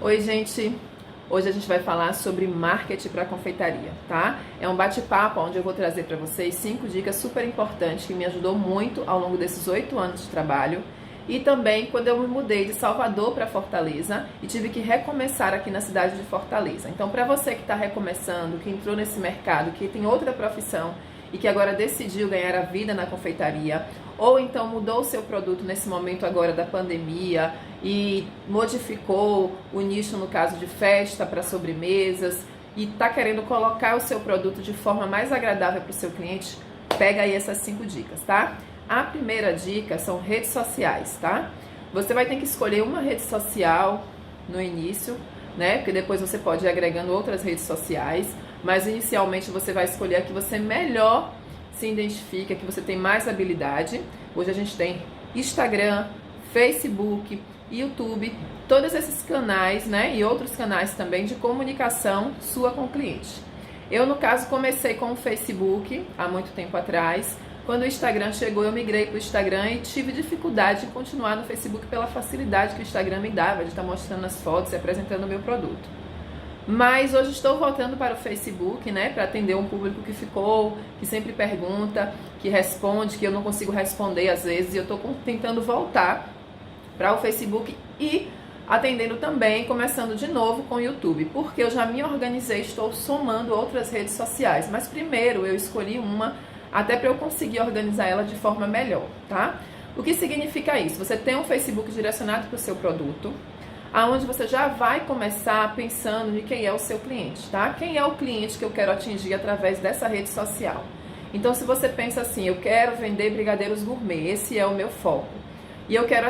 Oi, gente! Hoje a gente vai falar sobre marketing para confeitaria, tá? É um bate-papo onde eu vou trazer para vocês 5 dicas super importantes que me ajudou muito ao longo desses 8 anos de trabalho e também quando eu me mudei de Salvador para Fortaleza e tive que recomeçar aqui na cidade de Fortaleza. Então, para você que está recomeçando, que entrou nesse mercado, que tem outra profissão e que agora decidiu ganhar a vida na confeitaria, ou então mudou o seu produto nesse momento agora da pandemia e modificou o nicho no caso de festa para sobremesas e está querendo colocar o seu produto de forma mais agradável para o seu cliente, pega aí essas 5 dicas, tá? A primeira dica são redes sociais, tá? Você vai ter que escolher uma rede social no início, né? Porque depois você pode ir agregando outras redes sociais, mas inicialmente você vai escolher a que você melhor se identifica, que você tem mais habilidade. Hoje a gente tem Instagram, Facebook, YouTube, todos esses canais, né? E outros canais também de comunicação sua com o cliente. Eu, no caso, comecei com o Facebook há muito tempo atrás. Quando o Instagram chegou, eu migrei para o Instagram e tive dificuldade de continuar no Facebook pela facilidade que o Instagram me dava de estar mostrando as fotos e apresentando o meu produto. Mas hoje estou voltando para o Facebook, né, para atender um público que ficou, que sempre pergunta, que responde, que eu não consigo responder às vezes, e eu estou tentando voltar para o Facebook e atendendo também, começando de novo com o YouTube, porque eu já me organizei, estou somando outras redes sociais, mas primeiro eu escolhi uma, até para eu conseguir organizar ela de forma melhor, tá? O que significa isso? Você tem um Facebook direcionado para o seu produto, aonde você já vai começar pensando de quem é o seu cliente, tá? Quem é o cliente que eu quero atingir através dessa rede social? Então, se você pensa assim, eu quero vender brigadeiros gourmet, esse é o meu foco. E eu quero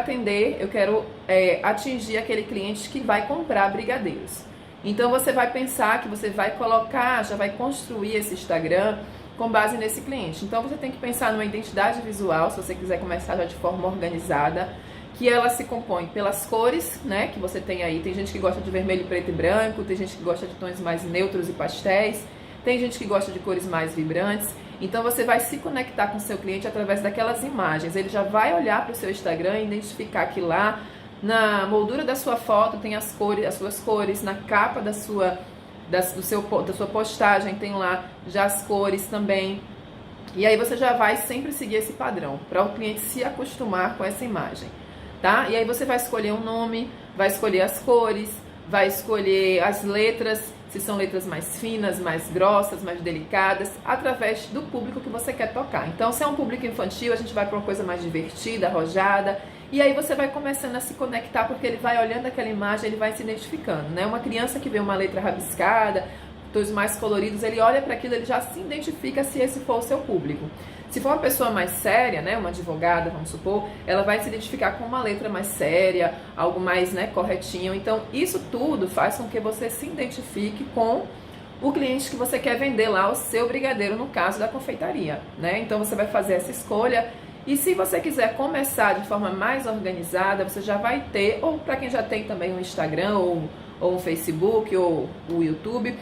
atingir aquele cliente que vai comprar brigadeiros. Então, você vai pensar que você vai colocar, já vai construir esse Instagram com base nesse cliente. Então, você tem que pensar numa identidade visual, se você quiser começar já de forma organizada, que ela se compõe pelas cores, né, que você tem aí. Tem gente que gosta de vermelho, preto e branco, tem gente que gosta de tons mais neutros e pastéis, tem gente que gosta de cores mais vibrantes. Então você vai se conectar com o seu cliente através daquelas imagens. Ele já vai olhar para o seu Instagram e identificar que lá na moldura da sua foto tem as cores, as suas cores, na capa da sua postagem tem lá já as cores também. E aí você já vai sempre seguir esse padrão para o cliente se acostumar com essa imagem. Tá? E aí você vai escolher um nome, vai escolher as cores, vai escolher as letras, se são letras mais finas, mais grossas, mais delicadas, através do público que você quer tocar. Então, se é um público infantil, a gente vai para uma coisa mais divertida, arrojada, e aí você vai começando a se conectar, porque ele vai olhando aquela imagem, ele vai se identificando, né? Uma criança que vê uma letra rabiscada, tons mais coloridos, ele olha para aquilo, ele já se identifica se esse for o seu público. Se for uma pessoa mais séria, né, uma advogada, vamos supor, ela vai se identificar com uma letra mais séria, algo mais, né, corretinho. Então, isso tudo faz com que você se identifique com o cliente que você quer vender lá o seu brigadeiro, no caso da confeitaria, né? Então, você vai fazer essa escolha. E se você quiser começar de forma mais organizada, você já vai ter, ou para quem já tem também um Instagram, ou um Facebook, ou o YouTube,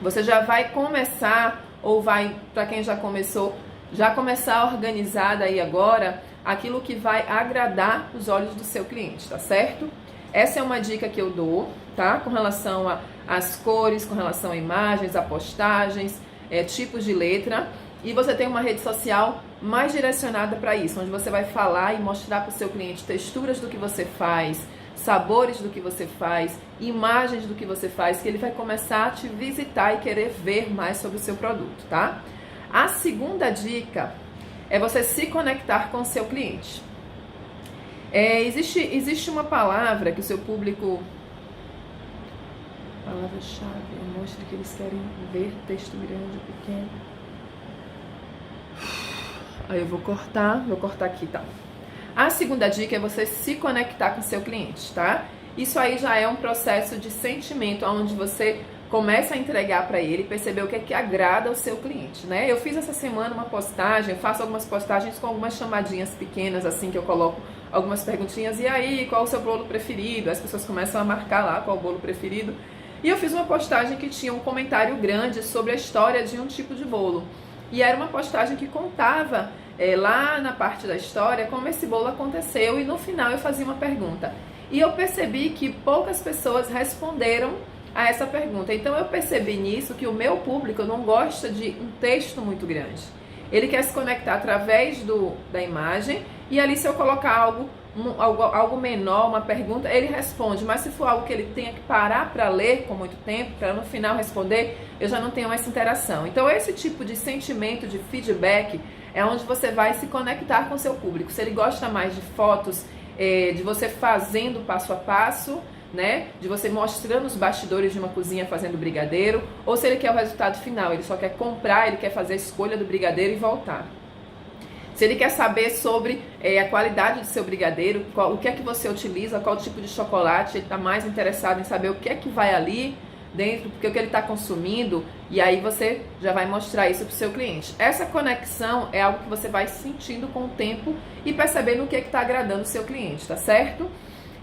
você já vai começar, ou vai, para quem já começou, já começar organizada aí agora aquilo que vai agradar os olhos do seu cliente, tá certo? Essa é uma dica que eu dou, tá? Com relação às cores, com relação a imagens, a postagens, tipos de letra. E você tem uma rede social mais direcionada para isso, onde você vai falar e mostrar para o seu cliente texturas do que você faz, sabores do que você faz, imagens do que você faz, que ele vai começar a te visitar e querer ver mais sobre o seu produto, tá? A segunda dica é você se conectar com o seu cliente. Existe uma palavra que o seu público... Palavra-chave, mostra que eles querem ver texto grande ou pequeno. Aí eu vou cortar aqui, tá? A segunda dica é você se conectar com o seu cliente, tá? Isso aí já é um processo de sentimento, onde você começa a entregar para ele, perceber o que é que agrada ao seu cliente, né? Eu fiz essa semana uma postagem, eu faço algumas postagens com algumas chamadinhas pequenas, assim, que eu coloco algumas perguntinhas, e aí, qual o seu bolo preferido? As pessoas começam a marcar lá qual o bolo preferido. E eu fiz uma postagem que tinha um comentário grande sobre a história de um tipo de bolo. E era uma postagem que contava lá na parte da história como esse bolo aconteceu, e no final eu fazia uma pergunta: E eu percebi que poucas pessoas responderam a essa pergunta. Então eu percebi nisso que o meu público não gosta de um texto muito grande. Ele quer se conectar através da imagem, e ali se eu colocar algo menor, uma pergunta, ele responde. Mas se for algo que ele tenha que parar para ler com muito tempo, para no final responder, eu já não tenho essa interação. Então esse tipo de sentimento de feedback é onde você vai se conectar com o seu público. Se ele gosta mais de fotos, de você fazendo passo a passo, né? De você mostrando os bastidores de uma cozinha fazendo brigadeiro, ou se ele quer o resultado final, ele só quer comprar, ele quer fazer a escolha do brigadeiro e voltar. Se ele quer saber sobre a qualidade do seu brigadeiro, o que é que você utiliza, qual tipo de chocolate, ele está mais interessado em saber o que é que vai ali dentro, porque o que ele está consumindo, e aí você já vai mostrar isso para o seu cliente. Essa conexão é algo que você vai sentindo com o tempo e percebendo o que é que está agradando o seu cliente, tá certo?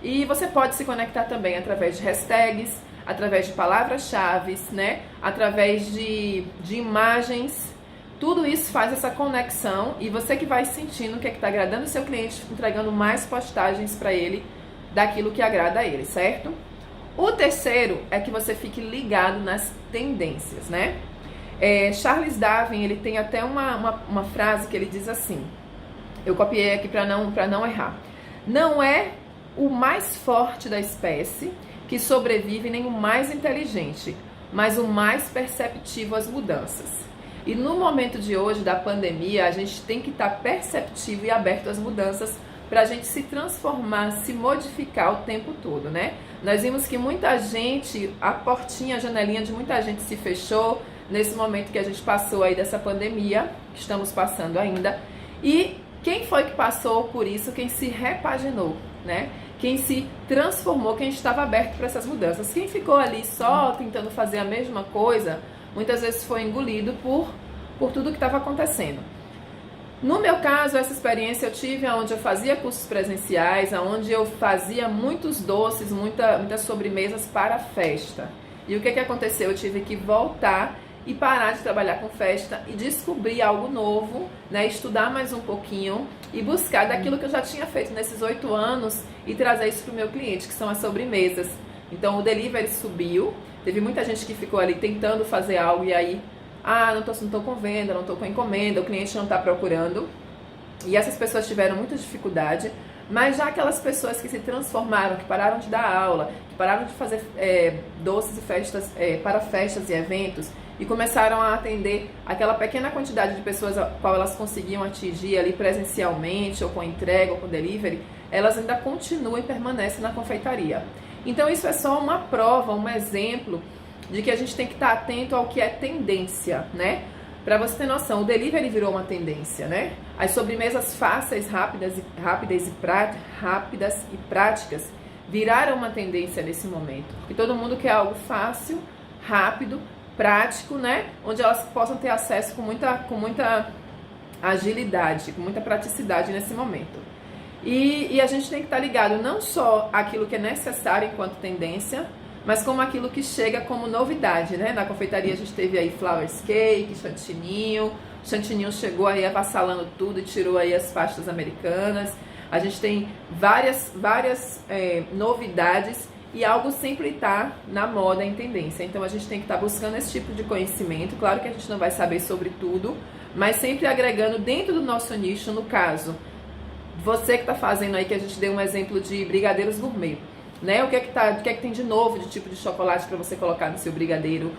E você pode se conectar também através de hashtags, através de palavras-chave, né? Através de imagens. Tudo isso faz essa conexão e você que vai sentindo o que é que está agradando o seu cliente, entregando mais postagens para ele daquilo que agrada a ele, certo? O terceiro é que você fique ligado nas tendências, né? Charles Darwin, ele tem até uma frase que ele diz assim, eu copiei aqui para não errar. Não é o mais forte da espécie que sobrevive nem o mais inteligente, mas o mais perceptivo às mudanças. E no momento de hoje, da pandemia, a gente tem que estar perceptivo e aberto às mudanças para a gente se transformar, se modificar o tempo todo, né? Nós vimos que muita gente, a portinha, a janelinha de muita gente se fechou nesse momento que a gente passou aí dessa pandemia, que estamos passando ainda. E quem foi que passou por isso? Quem se repaginou, né? Quem se transformou, quem estava aberto para essas mudanças. Quem ficou ali só tentando fazer a mesma coisa, muitas vezes foi engolido por tudo que estava acontecendo. No meu caso, essa experiência eu tive onde eu fazia cursos presenciais, onde eu fazia muitos doces, muitas sobremesas para festa. E o que aconteceu? Eu tive que voltar e parar de trabalhar com festa e descobrir algo novo, né? Estudar mais um pouquinho e buscar daquilo que eu já tinha feito nesses 8 anos e trazer isso para o meu cliente, que são as sobremesas. Então o delivery subiu, teve muita gente que ficou ali tentando fazer algo e aí, não tô com venda, não tô com encomenda, o cliente não está procurando. E essas pessoas tiveram muita dificuldade, mas já aquelas pessoas que se transformaram, que pararam de dar aula, que pararam de fazer doces e festas para festas e eventos, e começaram a atender aquela pequena quantidade de pessoas a qual elas conseguiam atingir ali presencialmente, ou com entrega, ou com delivery, elas ainda continuam e permanecem na confeitaria. Então isso é só uma prova, um exemplo de que a gente tem que estar atento ao que é tendência, né? Para você ter noção, o delivery virou uma tendência, né? As sobremesas fáceis, rápidas e práticas viraram uma tendência nesse momento. Porque todo mundo quer algo fácil, rápido, prático, né? Onde elas possam ter acesso com muita agilidade, com muita praticidade nesse momento. E a gente tem que estar ligado não só àquilo que é necessário enquanto tendência, mas como aquilo que chega como novidade, né? Na confeitaria a gente teve aí flowers cake, chantininho chegou aí avassalando tudo e tirou aí as pastas americanas. A gente tem várias novidades e algo sempre está na moda, em tendência. Então a gente tem que estar buscando esse tipo de conhecimento. Claro que a gente não vai saber sobre tudo, mas sempre agregando dentro do nosso nicho. No caso, você que está fazendo aí, que a gente deu um exemplo de brigadeiros gourmet, né? O que é que tem de novo de tipo de chocolate para você colocar no seu brigadeiro?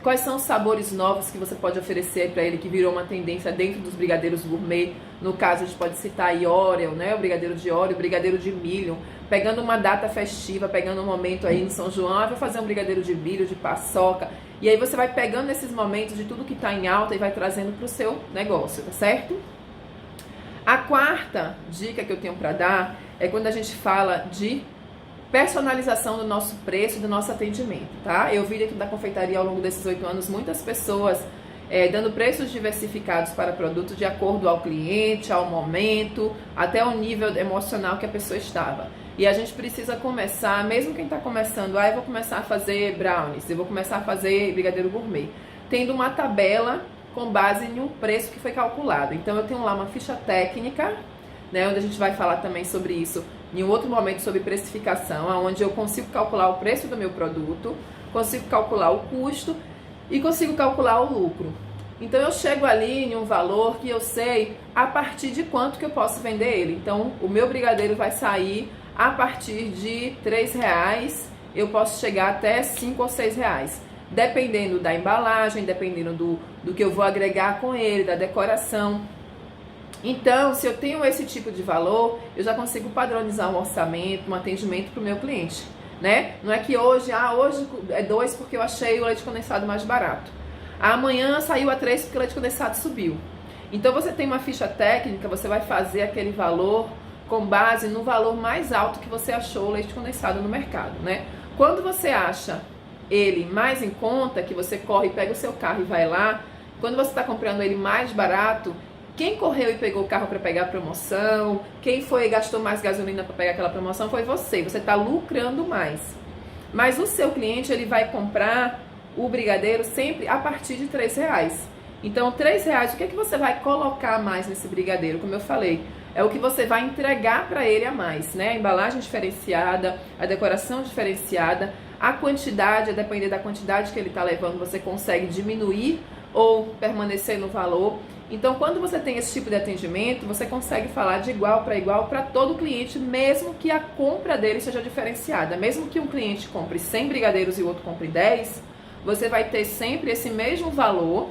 Quais são os sabores novos que você pode oferecer para ele, que virou uma tendência dentro dos brigadeiros gourmet? No caso, a gente pode citar aí Oreo, né? O brigadeiro de Oreo, o brigadeiro de milho, pegando uma data festiva, pegando um momento aí em São João, vou fazer um brigadeiro de milho, de paçoca, e aí você vai pegando esses momentos de tudo que está em alta e vai trazendo para o seu negócio, tá certo? A quarta dica que eu tenho para dar é quando a gente fala de personalização do nosso preço e do nosso atendimento, tá? Eu vi dentro da confeitaria ao longo desses 8 anos muitas pessoas dando preços diversificados para produtos de acordo ao cliente, ao momento, até o nível emocional que a pessoa estava. E a gente precisa começar, mesmo quem está começando, eu vou começar a fazer brownies, eu vou começar a fazer brigadeiro gourmet, tendo uma tabela com base em um preço que foi calculado. Então eu tenho lá uma ficha técnica, né, onde a gente vai falar também sobre isso em um outro momento sobre precificação, onde eu consigo calcular o preço do meu produto, consigo calcular o custo e consigo calcular o lucro. Então eu chego ali em um valor que eu sei a partir de quanto que eu posso vender ele. Então o meu brigadeiro vai sair a partir de R$3, eu posso chegar até R$5 ou R$6. Dependendo da embalagem, dependendo do que eu vou agregar com ele, da decoração. Então, se eu tenho esse tipo de valor, eu já consigo padronizar um orçamento, um atendimento para o meu cliente, né? Não é que hoje é 2 porque eu achei o leite condensado mais barato. Amanhã saiu a 3 porque o leite condensado subiu. Então, você tem uma ficha técnica, você vai fazer aquele valor com base no valor mais alto que você achou o leite condensado no mercado, né? Quando você acha ele mais em conta, que você corre, pega o seu carro e vai lá, quando você está comprando ele mais barato, quem correu e pegou o carro para pegar a promoção, quem foi e gastou mais gasolina para pegar aquela promoção foi você. Você está lucrando mais. Mas o seu cliente, ele vai comprar o brigadeiro sempre a partir de R$3. Então, R$3, o que é que você vai colocar mais nesse brigadeiro? Como eu falei, é o que você vai entregar para ele a mais, né? A embalagem diferenciada, a decoração diferenciada, a quantidade, a depender da quantidade que ele está levando, você consegue diminuir ou permanecer no valor. Então, quando você tem esse tipo de atendimento, você consegue falar de igual para todo cliente, mesmo que a compra dele seja diferenciada. Mesmo que um cliente compre 100 brigadeiros e o outro compre 10, você vai ter sempre esse mesmo valor,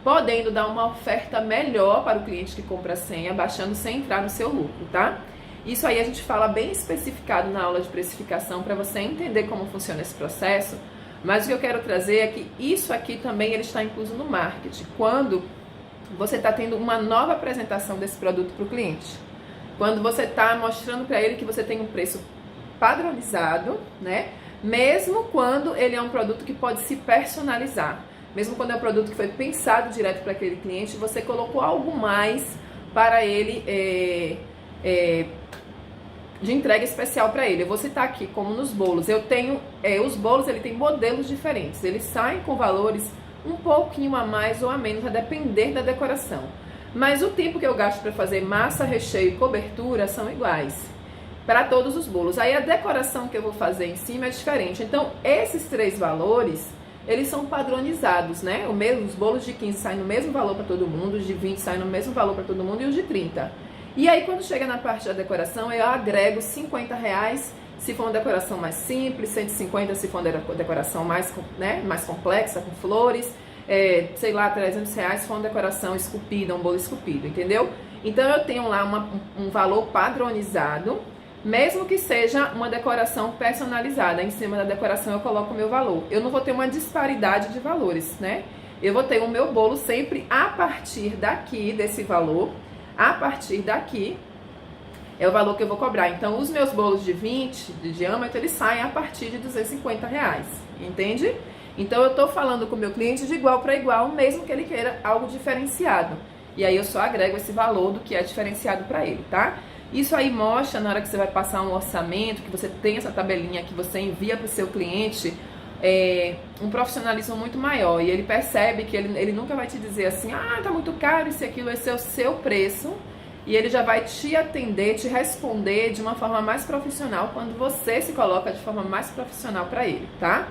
podendo dar uma oferta melhor para o cliente que compra 100, abaixando sem entrar no seu lucro, tá? Isso aí a gente fala bem especificado na aula de precificação para você entender como funciona esse processo, mas o que eu quero trazer é que isso aqui também ele está incluso no marketing, quando você está tendo uma nova apresentação desse produto para o cliente. Quando você está mostrando para ele que você tem um preço padronizado, né? Mesmo quando ele é um produto que pode se personalizar. Mesmo quando é um produto que foi pensado direto para aquele cliente, você colocou algo mais para ele, de entrega especial para ele. Eu vou citar aqui, como nos bolos. Eu tenho, os bolos, ele tem modelos diferentes. Eles saem com valores um pouquinho a mais ou a menos, a depender da decoração. Mas o tempo que eu gasto para fazer massa, recheio e cobertura são iguais para todos os bolos. Aí a decoração que eu vou fazer em cima é diferente. Então, esses 3 valores, eles são padronizados, né? Os bolos de 15 saem no mesmo valor para todo mundo, os de 20 saem no mesmo valor para todo mundo e os de 30. E aí, quando chega na parte da decoração, eu agrego R$50 se for uma decoração mais simples, 150 se for uma decoração mais, né, mais complexa, com flores, sei lá, R$300 se for uma decoração esculpida, um bolo esculpido, entendeu? Então eu tenho lá um valor padronizado, mesmo que seja uma decoração personalizada. Em cima da decoração eu coloco o meu valor. Eu não vou ter uma disparidade de valores, né? Eu vou ter o meu bolo sempre a partir daqui, desse valor, a partir daqui, é o valor que eu vou cobrar. Então, os meus bolos de 20 de diâmetro, eles saem a partir de R$250, entende? Então, eu tô falando com o meu cliente de igual para igual, mesmo que ele queira algo diferenciado. E aí, eu só agrego esse valor do que é diferenciado para ele, tá? Isso aí mostra, na hora que você vai passar um orçamento, que você tem essa tabelinha que você envia para o seu cliente, um profissionalismo muito maior. E ele percebe que ele nunca vai te dizer assim, tá muito caro isso e aquilo, esse é o seu preço. E ele já vai te atender, te responder de uma forma mais profissional quando você se coloca de forma mais profissional para ele, tá?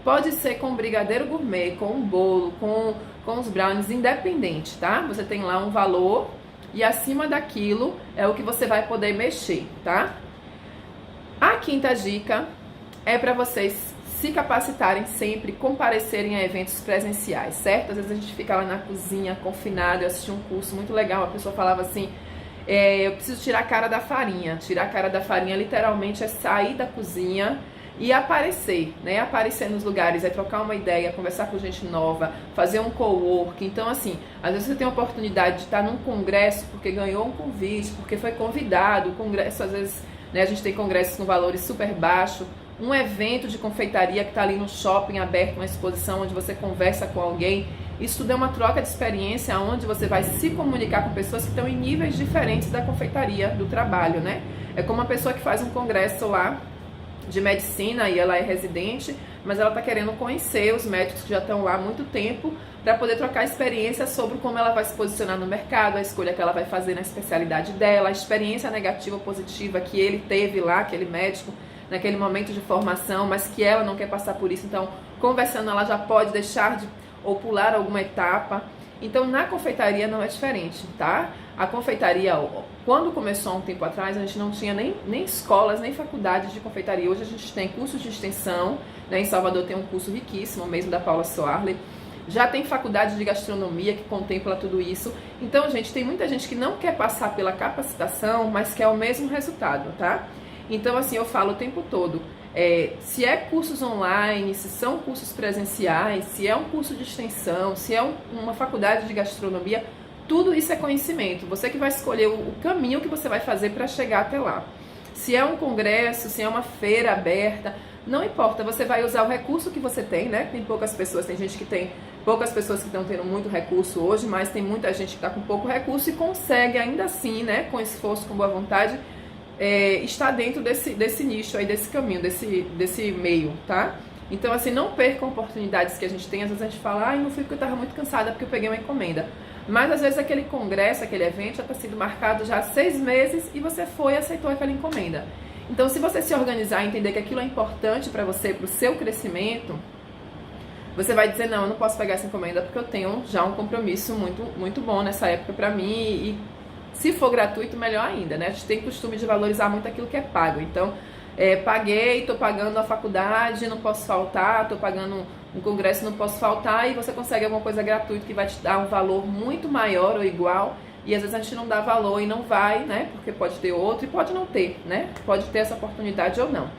Pode ser com brigadeiro gourmet, com um bolo, com os brownies, independente, tá? Você tem lá um valor e acima daquilo é o que você vai poder mexer, tá? A quinta dica é para vocês se capacitarem sempre, comparecerem a eventos presenciais, certo? Às vezes a gente fica lá na cozinha, confinado. Eu assisti um curso muito legal, a pessoa falava assim, eu preciso tirar a cara da farinha. Tirar a cara da farinha literalmente é sair da cozinha e aparecer, né? Aparecer nos lugares, é trocar uma ideia, conversar com gente nova, fazer um co-work. Então, assim, às vezes você tem a oportunidade de estar num congresso porque ganhou um convite, porque foi convidado. O congresso, às vezes, né, a gente tem congressos com valores super baixos. Um evento de confeitaria que está ali no shopping aberto, uma exposição onde você conversa com alguém. Isso tudo é uma troca de experiência onde você vai se comunicar com pessoas que estão em níveis diferentes da confeitaria, do trabalho, né? É como uma pessoa que faz um congresso lá de medicina e ela é residente, mas ela está querendo conhecer os médicos que já estão lá há muito tempo para poder trocar experiências sobre como ela vai se posicionar no mercado, a escolha que ela vai fazer na especialidade dela, a experiência negativa ou positiva que ele teve lá, aquele médico, naquele momento de formação, mas que ela não quer passar por isso. Então, conversando, ela já pode deixar de ou pular alguma etapa. Então, na confeitaria não é diferente, tá? A confeitaria, quando começou há um tempo atrás, a gente não tinha nem escolas, nem faculdades de confeitaria. Hoje a gente tem cursos de extensão, né? Em Salvador tem um curso riquíssimo, mesmo da Paula Soarle. Já tem faculdade de gastronomia que contempla tudo isso. Então, gente, tem muita gente que não quer passar pela capacitação, mas quer o mesmo resultado, tá? Então, assim, eu falo o tempo todo, se é cursos online, se são cursos presenciais, se é um curso de extensão, se é uma faculdade de gastronomia, tudo isso é conhecimento. Você que vai escolher o caminho que você vai fazer para chegar até lá. Se é um congresso, se é uma feira aberta, não importa, você vai usar o recurso que você tem, né? Tem poucas pessoas, tem gente que tem poucas pessoas que estão tendo muito recurso hoje, mas tem muita gente que está com pouco recurso e consegue ainda assim, né? Com esforço, com boa vontade, está dentro desse nicho aí, desse caminho, desse meio, tá? Então, assim, não percam oportunidades que a gente tem. Às vezes a gente fala, não fui porque eu estava muito cansada, porque eu peguei uma encomenda. Mas, às vezes, aquele congresso, aquele evento já está sendo marcado já há 6 meses e você foi e aceitou aquela encomenda. Então, se você se organizar e entender que aquilo é importante para você, para o seu crescimento, você vai dizer, não, eu não posso pegar essa encomenda porque eu tenho já um compromisso muito, muito bom nessa época para mim e se for gratuito, melhor ainda, né? A gente tem costume de valorizar muito aquilo que é pago. Então, paguei, estou pagando a faculdade, não posso faltar, estou pagando um congresso, não posso faltar, e você consegue alguma coisa gratuita que vai te dar um valor muito maior ou igual, e às vezes a gente não dá valor e não vai, né? Porque pode ter outro e pode não ter, né? Pode ter essa oportunidade ou não.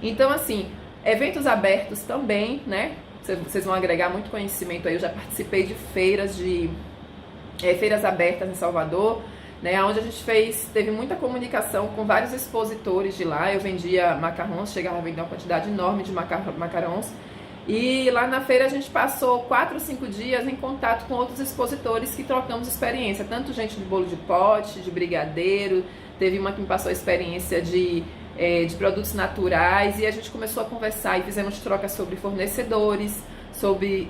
Então, assim, eventos abertos também, né? Vocês vão agregar muito conhecimento aí. Eu já participei de feiras abertas em Salvador, né, onde a gente teve muita comunicação com vários expositores de lá. Eu vendia macarrons, chegava a vender uma quantidade enorme de macarrons, e lá na feira a gente passou 4 ou 5 dias em contato com outros expositores que trocamos experiência, tanto gente de bolo de pote, de brigadeiro, teve uma que me passou a experiência de produtos naturais, e a gente começou a conversar e fizemos trocas sobre fornecedores, sobre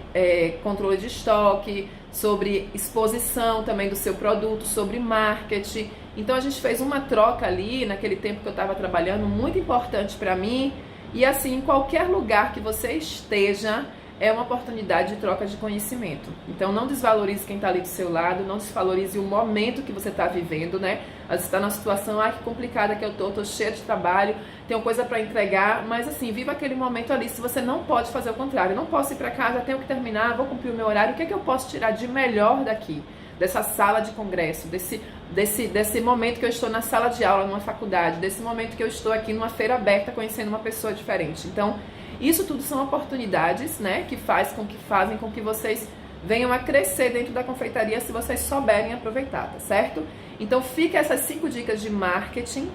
controle de estoque, sobre exposição também do seu produto, sobre marketing. Então a gente fez uma troca ali, naquele tempo que eu estava trabalhando, muito importante para mim. E assim, em qualquer lugar que você esteja, é uma oportunidade de troca de conhecimento. Então não desvalorize quem está ali do seu lado, não desvalorize o momento que você está vivendo, né? Às vezes está numa situação, que complicada que eu tô cheio de trabalho, tenho coisa para entregar, mas assim, viva aquele momento ali. Se você não pode fazer o contrário, não posso ir para casa, tenho que terminar, vou cumprir o meu horário, o que é que eu posso tirar de melhor daqui? Dessa sala de congresso, desse momento que eu estou na sala de aula, numa faculdade, desse momento que eu estou aqui numa feira aberta, conhecendo uma pessoa diferente. Então, isso tudo são oportunidades, né, que fazem com que vocês venham a crescer dentro da confeitaria se vocês souberem aproveitar, tá certo? Então, fica essas 5 dicas de marketing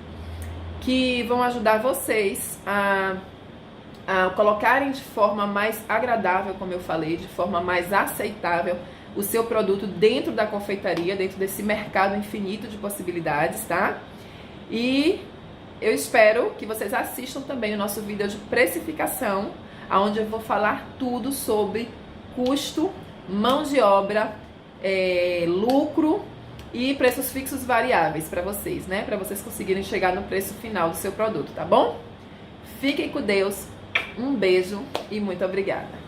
que vão ajudar vocês a colocarem de forma mais agradável, como eu falei, de forma mais aceitável o seu produto dentro da confeitaria, dentro desse mercado infinito de possibilidades, tá? E eu espero que vocês assistam também o nosso vídeo de precificação, onde eu vou falar tudo sobre custo, mão de obra, lucro e preços fixos variáveis para vocês, né? Para vocês conseguirem chegar no preço final do seu produto, tá bom? Fiquem com Deus, um beijo e muito obrigada.